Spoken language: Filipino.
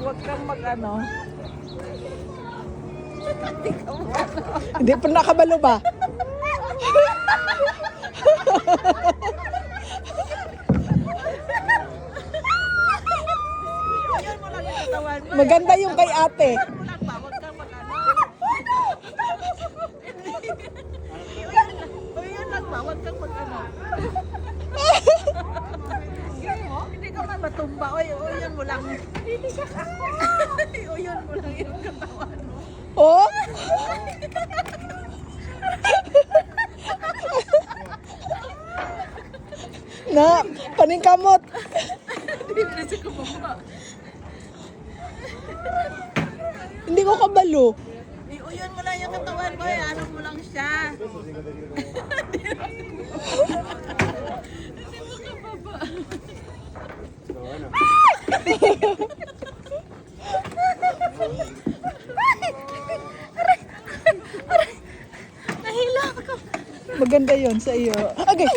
Huwag kang mag-ano. Hindi pa nakabalo ba? Yun mo lang yung katawan mo. Maganda yung kay ate. Yun mo lang ba? Huwag kang mag-ano. Yun lang ba? Huwag kang mag-ano. Hindi ka man matumba. O yun mo lang. O yun mo lang yung katawan mo. Oh? Na, paningkamot. Hindi ko kabalo. Iuyon mo lang yung katawan mo. Ano mo lang siya. Hindi mo kababa. Nahila ako. Maganda yon sa iyo. Okay.